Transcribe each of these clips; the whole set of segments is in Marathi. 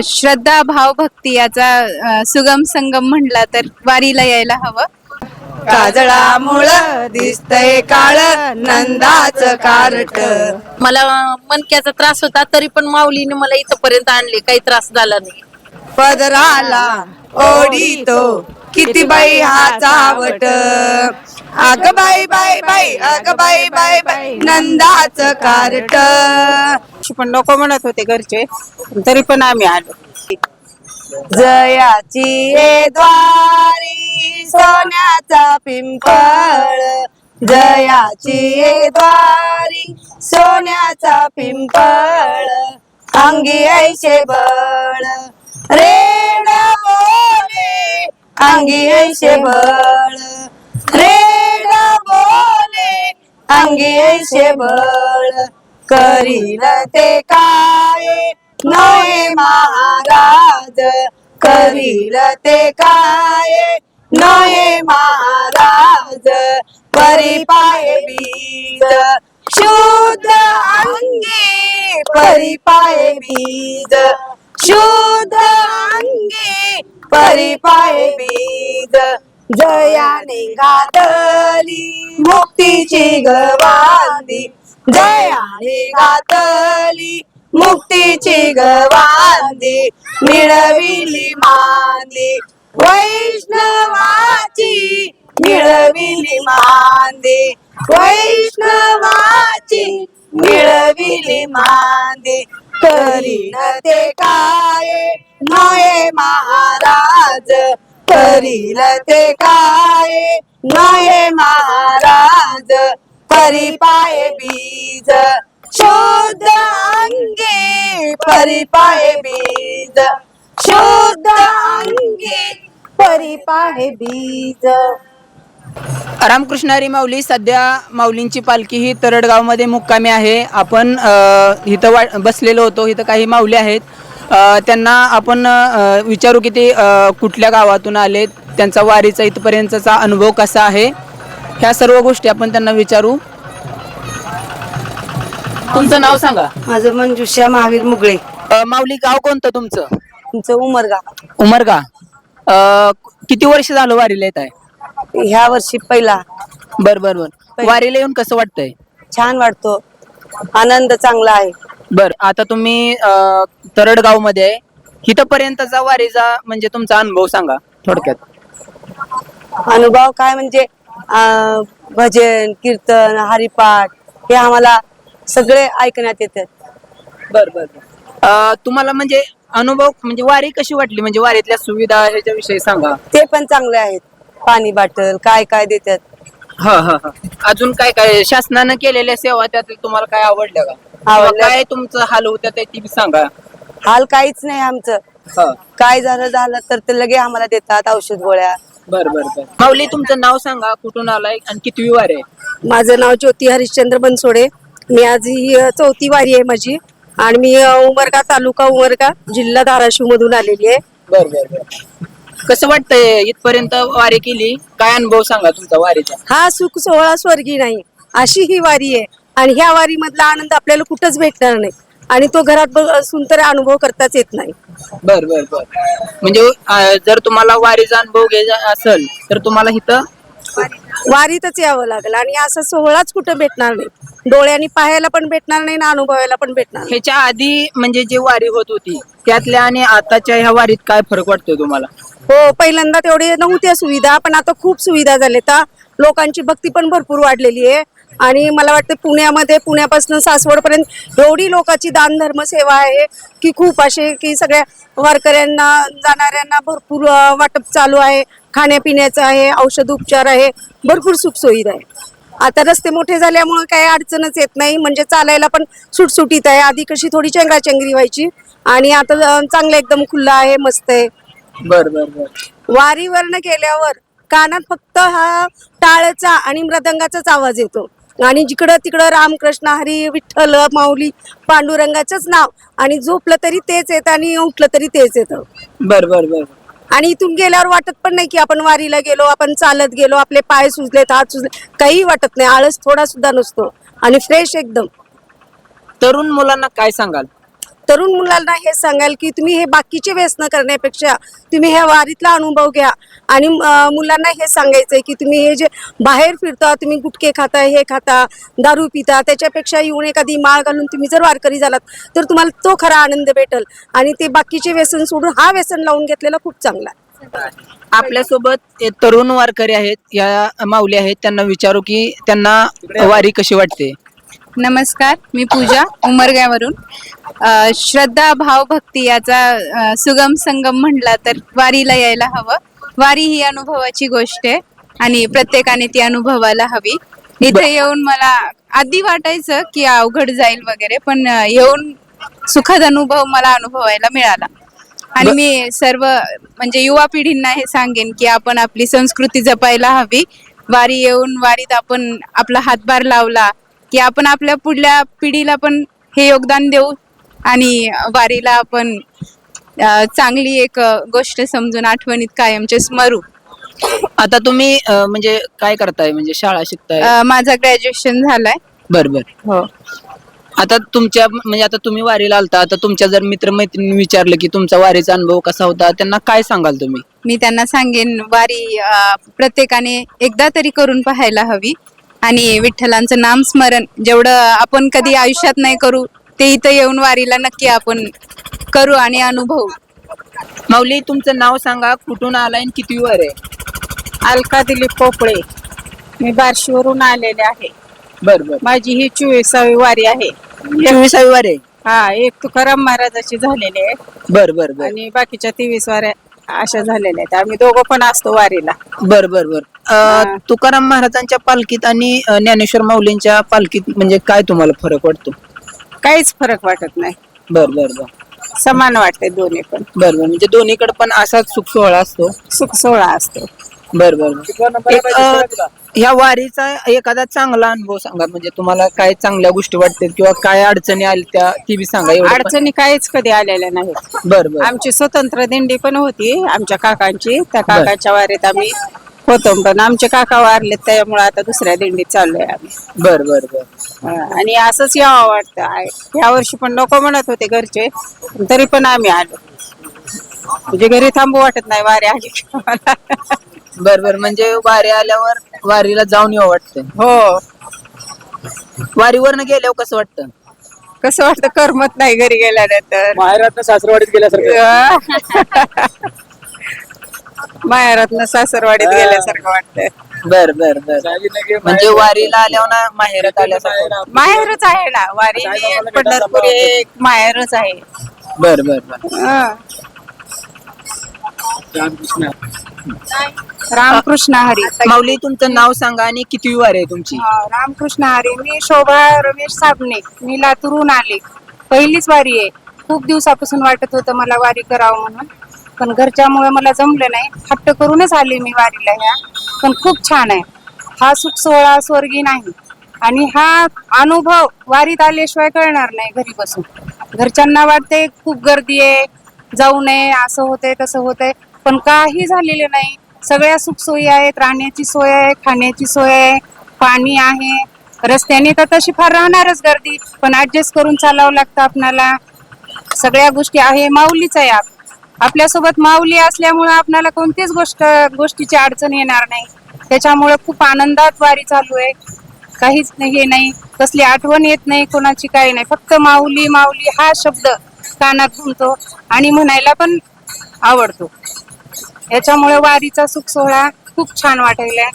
श्रद्धा भाव भक्ती याचा सुगम संगम म्हटला तर वारीला यायला हवं. काजळामुळं दिसतय काळ नंदाच कारट. मला मणक्याचा त्रास होता तरी पण माऊलीने मला इथपर्यंत आणले, काही त्रास झाला नाही. पदराला ओढीतो किती बाई हा चावट. अग बाई बाई बाई अग बाई बाई बाई नंदाच कारट. पण नको म्हणत होते घरचे, तरी पण आम्ही आलो. जयाची ये द्वारी सोन्याचा पिंपळ. जयाची ये द्वारी सोन्याचा पिंपळ. अंगी ऐशे बळ रेड बोले अंगी ऐशे बळ. रेड बोले अंगी ऐशे बळ. करील ते काय नये महाराज. करील ते काय नये महाराज. परिपाय बीज शुद्ध अंगी. परिपाय बीज शुद्ध अंगी. परिपाय बीज जयाने घातली मुक्तीची गवांदी. जयाने घातली मुक्तीची गवांदी. मिळविली मांदी वैष्णवाची. मिळविली मांदी वैष्णवाची. मिळविली मांदी. करीन ते काय नये महाराज. करील ते काय नये महाराज. परिपाय बीज शुद्ध अंगी. परिपाय बीज शुद्ध अंगी. परिपाय बीज. रामकृष्ण हरी माऊली. सध्या माऊलींची पालखी ही तरडगाव मध्ये मुक्कामी आहे. आपण इथं बसलेलो होतो. इथं काही माऊली आहेत, त्यांना आपण विचारू की ते कुठल्या गावातून आलेत, त्यांचा वारीचा इथपर्यंतचा अनुभव कसा आहे, ह्या सर्व गोष्टी आपण त्यांना विचारू. तुमचं नाव सांगा. माझं मंजुषा महावीर मुगळे. माऊली, गाव कोणतं तुमचं? तुमचं उमरगा. उमरगा. किती वर्ष झालं वारीला येत आहे? ह्या वर्षी पहिला. बर बर बर. वारीला येऊन कसं वाटतंय? छान वाटतो, आनंद चांगला आहे. बर, आता तुम्ही तरडगाव मध्ये आहे, इथपर्यंतचा वारीचा म्हणजे तुमचा अनुभव सांगा थोडक्यात. अनुभव काय म्हणजे भजन कीर्तन हरिपाठ हे आम्हाला सगळे ऐकण्यात येतात. बर बर. तुम्हाला म्हणजे अनुभव म्हणजे वारी कशी वाटली, म्हणजे वारीतल्या सुविधा ह्याच्या विषयी सांगा. ते पण चांगले आहेत. पाणी बाटल काय काय देतात. हा हा हा. अजून काय काय शासनानं केलेल्या सेवा त्यात तुम्हाला काय आवडल्या का? आवडल्या. काय तुमचं हाल होत्या ते ती सांगा. हाल काहीच नाही आमचं. काय झालं तर ते लगे आम्हाला देतात औषध गोळ्या. बर बर बर. माऊली, तुमचं नाव सांगा, कुठून आलाय आणि कितवी वारी आहे? माझं नाव ज्योती हरिश्चंद्र बनसोडे. मी आज ही 4थी वारी आहे माझी, आणि मी उमरगा तालुका उमरगा जिल्हा धाराशिव मधून आलेली आहे. बर बर बर. कसं वाटतंय इथपर्यंत वारी केली, काय अनुभव सांगा तुमचा वारीचा? हा सुख सोहळा स्वर्गी नाही अशी ही वारी आहे, आणि ह्या वारी मधला आनंद आपल्याला कुठंच भेटणार नाही, आणि तो घरात बसून तर अनुभव करताच येत नाही. बर बर बर. म्हणजे जर तुम्हाला वारीचा अनुभव घ्यायचा असेल तर तुम्हाला इथं वारीतच यावं लागेल, आणि असं सोहळाच कुठं भेटणार नाही. डोळ्यांनी पाहायला पण भेटणार नाही ना अनुभवायला पण भेटणार नाही. ह्याच्या आधी म्हणजे जी वारी होत होती त्यातल्या आणि आताच्या ह्या वारीत काय फरक वाटतोय तुम्हाला? हो, पहिल्यांदा तेवढे नव्हत्या सुविधा, पण आता खूप सुविधा झाल्या. लोकांची भक्ती पण भरपूर वाढलेली आहे, आणि मला वाटतं पुण्यापासून सासवड पर्यंत एवढी लोकांची दानधर्म सेवा आहे की खूप असे की सगळ्या वारकऱ्यांना जाणाऱ्यांना भरपूर वाटप चालू आहे. खाण्यापिण्याचं आहे, औषध उपचार आहे, भरपूर सुखसुविधा आहे. आता रस्ते मोठे झाल्यामुळे काही अडचणच येत नाही, म्हणजे चालायला पण सुटसुटीत आहे. आधी कशी थोडी चंगराचंगरी व्हायची, आणि आता चांगलं एकदम खुल्ला आहे, मस्त आहे. बर बर बर. वारीवरनं गेल्यावर कानात फक्त हा टाळचा आणि मृदंगाचाच आवाज येतो, आणि जिकडं तिकडं रामकृष्ण हरी विठ्ठल माऊली पांडुरंगाचंच नाव, आणि झोपलं तरी तेच येतं आणि उठलं तरी तेच येतं. बर बर बर. आणि इथून गेल्यावर वाटत पण नाही की आपण वारीला गेलो, आपण चालत गेलो, आपले पाय सुजलेत, हात सुजले, काही वाटत नाही. आळस थोडा सुद्धा नसतो, आणि फ्रेश एकदम. तरुण मुलांना काय सांगाल? तरुण मुलांना हे सांगाल की तुम्ही हे बाकीचे व्यसन करण्यापेक्षा तुम्ही ह्या वारीतला अनुभव घ्या आणि मुलांना हे सांगायचंय की तुम्ही हे जे बाहेर फिरता, तुम्ही गुटखे खाता, हे खाता, दारू पिता, त्याच्यापेक्षा येऊन एखादी माळ घालून तुम्ही जर वारकरी झालात तर तुम्हाला तो खरा आनंद भेटल आणि ते बाकीचे व्यसन सोडून हा व्यसन लावून घेतलेला खूप चांगला आहे. आपल्यासोबत एक तरुण वारकरी आहेत, या माऊली आहेत, त्यांना विचारू की त्यांना वारी कशी वाटते. नमस्कार, मी पूजा उमरग्यावरून. श्रद्धा, भाव, भक्ती याचा सुगम संगम म्हटला तर वारीला यायला हवं. वारी ही अनुभवाची गोष्ट आहे आणि प्रत्येकाने ती अनुभवायला हवी. इथे येऊन मला आधी वाटायचं की अवघड जाईल वगैरे, पण येऊन सुखद अनुभव मला अनुभवायला मिळाला. आणि मी सर्व म्हणजे युवा पिढींना हे सांगेन की आपण आपली संस्कृती जपायला हवी. वारी येऊन वारीत आपण आपला हातभार लावला की आपण आपल्या पुढल्या पिढीला पण हे योगदान देऊ आणि वारीला आपण चांगली एक गोष्ट समजून आठवणीत कायमचे स्मरू. आता तुम्ही म्हणजे काय करताय, म्हणजे शाळा शिकताय? माझं ग्रॅज्युएशन झालंय. बरोबर. हो. आता तुमच्या म्हणजे आता तुम्ही वारीला आलता, आता तुमच्या जर मित्रमैत्रिणी विचारलं की तुमचा वारीचा अनुभव कसा होता, त्यांना काय सांगाल तुम्ही? मी त्यांना सांगेन वारी प्रत्येकाने एकदा तरी करून पाहायला हवी आणि विठ्ठलांचं नामस्मरण जेवढं आपण कधी आयुष्यात नाही करू ते इथं येऊन वारीला नक्की आपण करू आणि अनुभवू. माऊली, तुमचं नाव सांगा, कुठून आलाय आणि किती वर आहे? अलका दिलीप पोपळे. मी बार्शीवरून आलेले आहे. बरोबर. माझी ही 24वी वारी आहे. 24वी वारी आहे. हा, एक तुकाराम महाराजाची झालेली आहे बर बर बर आणि बाकीच्या 23 वाऱ्या अशा झालेल्या आहेत. आम्ही दोघं पण असतो वारीला. बर बर बर. तुकाराम महाराजांच्या पालखीत आणि ज्ञानेश्वर माऊलींच्या पालखीत म्हणजे काय तुम्हाला फरक वाटतो? काहीच फरक वाटत नाही, बर बर बर समान वाटते दोन्ही पण. बर बर. म्हणजे दोन्हीकडे पण असाच सुख सोहळा असतो. सुख सोहळा असतो. बर बर. ह्या वारीचा एखादा चांगला अनुभव सांगा, म्हणजे तुम्हाला काय चांगल्या गोष्टी वाटतात किंवा काय अडचणी आल्या त्या ती बी सांगा. एवढं पण. अडचणी काहीच कधी आलेल्या नाहीत. बर बर आमची स्वतंत्र दिंडी पण होती आमच्या काकांची. त्या काकाच्या वारीत आम्ही होतो, पण आमचे काका वारलेत त्यामुळे आता दुसऱ्या दिंडीत चाललोय आम्ही. बर बर बर. आणि असंच यावं वाटतं. या वर्षी पण नको म्हणत होते घरचे, पण तरी पण आम्ही आलो. म्हणजे घरी थांबू वाटत नाही वारी आली की मला. बर बर. म्हणजे वारी आल्यावर वारीला जाऊन येऊ वाटतं. हो. वारीवरनं गेल्यावर कसं वाटतं? कसं वाटतं, करमत नाही घरी गेल्यानंतर. माहेरात सासरवाडीत गेल्यासारखं. माहेरातनं सासरवाडीत गेल्यासारखं वाटतं. बर बर बर. म्हणजे वारीला आल्यावर ना माहेरात आल्यासारखं. माहेरच आहे ना वारी. पंढरपूर एक माहेरच आहे. बर बर बर. हं. रामकृष्ण हरी. माऊली, तुमचं नाव सांगा आणि किती वारी आहे तुमची? रामकृष्ण हरी. मी शोभा रमेश साबणे. मी लातूरहून आले. पहिलीच वारी आहे. खूप दिवसापासून वाटत होतं मला वारी करावं म्हणून, पण घरच्यामुळे मला जमलं नाही. हट्ट करूनच आले मी वारीला ह्या. पण खूप छान आहे. हा सुख सोहळा स्वर्गी नाही आणि हा अनुभव वारीत आल्याशिवाय कळणार नाही घरी बसून. घरच्यांना वाटते खूप गर्दी आहे, जाऊ नये, असं होतंय तसं होतंय, पण काही झालेलं नाही. सगळ्या सुखसोयी आहेत. राहण्याची सोय आहे, खाण्याची सोय आहे, पाणी आहे. रस्त्याने तर तशी फार राहणारच गर्दी, पण ऍडजस्ट करून चालावं लागतं आपणाला. सगळ्या गोष्टी आहे. माऊलीच आहे आपल्यासोबत. माऊली असल्यामुळे आपल्याला कोणतीच गोष्टीची अडचण येणार नाही. त्याच्यामुळे खूप आनंदात वारी चालू आहे. काहीच हे नाही, कसली आठवण येत नाही कोणाची, काही नाही. फक्त माऊली माऊली हा शब्द कानात घुमतो आणि म्हणायला पण आवडतो. याच्यामुळे वारीचा सुख सोहळा खूप छान वाटायला.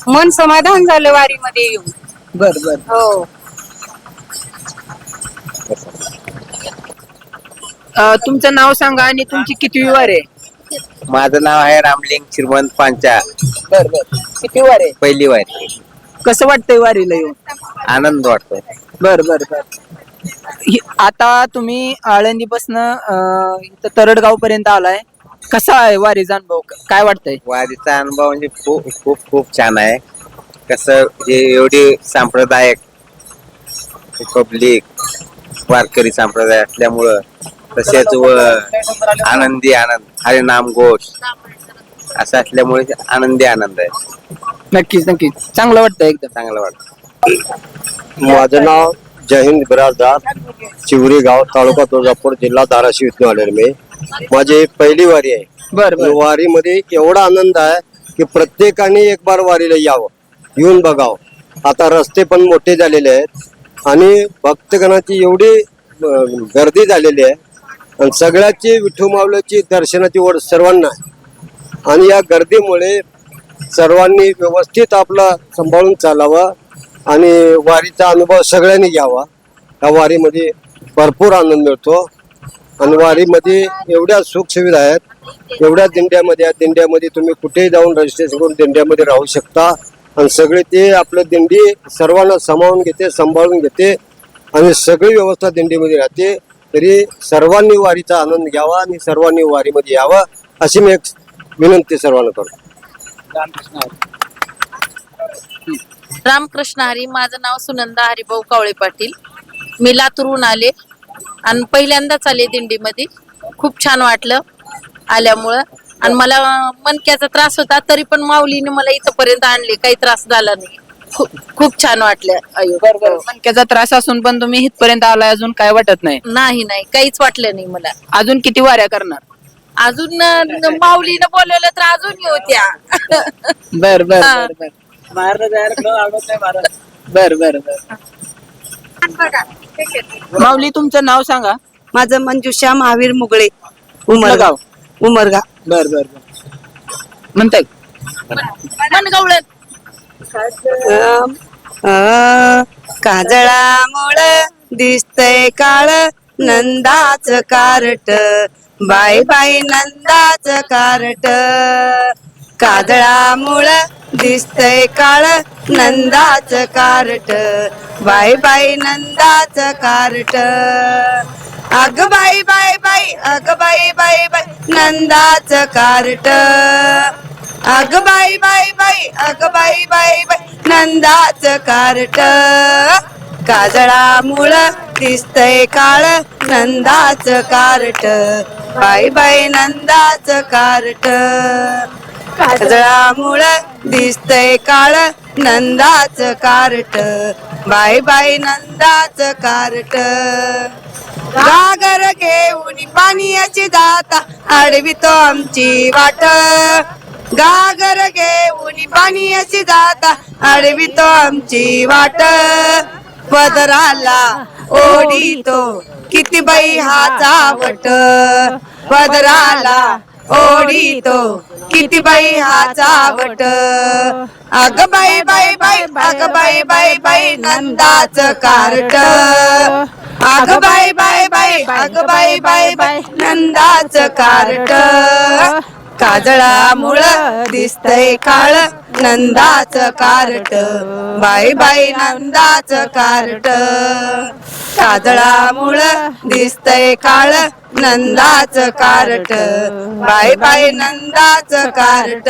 मन समाधान झालं वारीमध्ये येऊन. बर बर. हो. तुमचं नाव सांगा आणि तुमची किती वारी आहे? माझं नाव आहे रामलिंग श्रीमंत पांचा. बर बर. किती वारी आहे? पहिली वारी. कसं वाटतंय वारीला येऊन? आनंद वाटतो. बर बर बर. आता तुम्ही आळंदीपासनं इथं तरडगाव पर्यंत आलाय. कसा आहे वारीचा अनुभव? काय वाटतंय? वारीचा अनुभव म्हणजे खूप खूप खूप छान आहे. कसं हे एवढी सांप्रदायिक पब्लिक वारकरी संप्रदाय असल्यामुळं, तसेच आनंदी आनंद, हरिनाम घोष असं असल्यामुळे आनंदी आनंद आहे. नक्कीच नक्कीच. चांगलं वाटतं, एकदम चांगलं वाटतं. माझं नाव जय हिंद बिराजदार चिवरी गाव तालुका तुळजापूर जिल्हा धाराशिव इथून आलेलो मी. माझी पहिली वारी आहे. बर बर वारीमध्ये एवढा आनंद आहे की प्रत्येकाने एक बार वारीला यावं, येऊन बघावं. आता रस्ते पण मोठे झालेले आहेत आणि भक्तगणाची एवढी गर्दी झालेली आहे आणि सगळ्याची विठू माऊलीची दर्शनाची ओढ सर्वांना आहे. आणि या गर्दीमुळे सर्वांनी व्यवस्थित आपला सांभाळून चालावं आणि वारीचा अनुभव सगळ्यांनी घ्यावा. या वारीमध्ये भरपूर आनंद मिळतो आणि वारीमध्ये एवढ्या सुखसुविधा आहेत. एवढ्या दिंड्यामध्ये, या दिंड्यामध्ये तुम्ही कुठेही जाऊन रजिस्ट्रेशन करून दिंड्यामध्ये राहू शकता आणि सगळे ते आपलं दिंडी सर्वांना सामावून घेते, सांभाळून घेते आणि सगळी व्यवस्था दिंडीमध्ये राहते. तरी सर्वांनी वारीचा आनंद घ्यावा आणि सर्वांनी वारीमध्ये यावं अशी मी एक विनंती सर्वांना करतो. रामकृष्ण हरी. माझं नाव सुनंदा हरिभाऊ कावळे पाटील. मी लातूरहून आले आणि पहिल्यांदाच आले दिंडीमध्ये. खूप छान वाटलं आल्यामुळं. आणि मला मणक्याचा त्रास होता तरी पण माऊलीने मला इथपर्यंत आणले, काही त्रास झाला नाही. खूप छान वाटलं. अयो मणक्याचा त्रास असून पण तुम्ही इथपर्यंत आलाय, अजून काय वाटत नाही? नाही नाही, काहीच वाटलं नाही मला. अजून किती वाऱ्या करणार? अजून माऊलीनं बोलवलं तर अजून येऊ त्या. बर बर बर बर बर बर बर. माऊली तुमचं नाव सांगा. माझं मंजुषा महावीर मुगळे, गाव. उमरगा. बर बर बर. म्हणताय मनगवळण. काजळामुळ दिसतय काळ नंदाच कारट, बाय बाय नंदाच कारट. काजळामुळ दिसतय काळ नंदाच कारट, बाय बाय नंदाच कारट. अग बाई बाय बाई, अग बाई बाय बाय नंदाच कारट. अग बाई बाय बाय, अग बाई बाय बाय नंदाच कारट. काजळामुळ दिसतय काळ नंदाच कारट, बाय बाय नंदाच कारट. काजळामुळ दिसतय काळ नंदाच कारट, बाय बाय नंदाच कारट. गागर घेऊन पाण्याची दाता अडवितो आमची वाट. गागर घेऊन पाण्याची दाता अडवितो आमची वाट. पदराला ओढीतो किती बाई हा चावट. पदराला ओढीतो किती बाई हा चावट. अग बाई बाई बाई, अग बाई बाई बाई नंदाच कारट. अग बाई बाय बाय, अग बाई बाय बाय नंदाच कारट. काजळामुळ दिसतय काळ नंदाच कारट, बाय बाय नंदाच कारट. काजळामुळ दिसतय काळ नंदाच कारट, बाय बाय नंदाच कारट.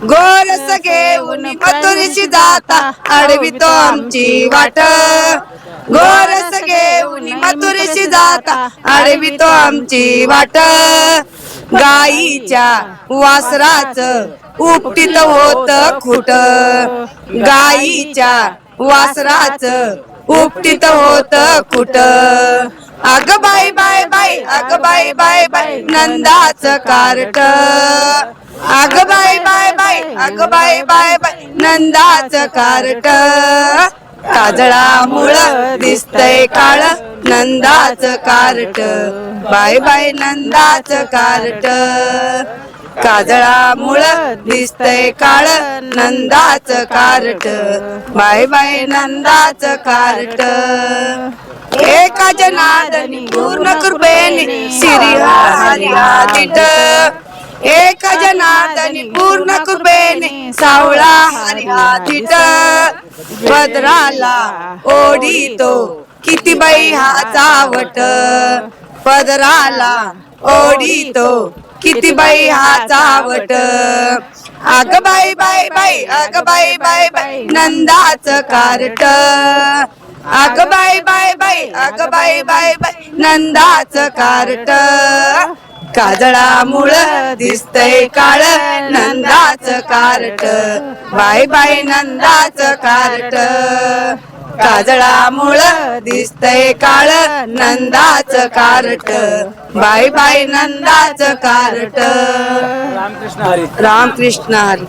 गोरस घेऊन मथुरीची जाता अडवितो आमची वाट. गोरस घेऊन मथुरीची जाता अडवितो आमची वाट. गाईच्या वासराच उपटीत होत खुट. गाईच्या वासराच उपटीत होत खुट. अग बाय बाय बाय, अग बाय बाय बाय नंदाच कारट. अग बाय बाय बाय, अग बाय बाय बाय नंदाच कारट. काजळामुळ दिसतय काळ नंदाच कारट, बाय बाय नंदाच कारट. काजळामुळ दिसतय काळ नंदाच कारट, बाय बाय नंदाच कारट. एका जनार्दनी पूर्ण कृपेने श्री हरी आदिट. एका जनार्दनी पूर्ण कृपेने सावळा हरी आदिट. पदराला ओढीतो किती बाई हा चावट. पदराला ओढीतो किती बाई हा चावट. अग बाई बाय बाय, अग बाई बाय बाय नंदाच कारट. अग बाई बाय बाय, अग बाई बाय बाय नंदाच कारट. काजळामुळ दिसतय काळ नंदाच कारट, बाय बाय नंदाच कारट. काजळामुळं दिसतय काळ नंदाचं कारट, बाई बाई नंदाचं कारट. रामकृष्ण हरी. रामकृष्ण हरी.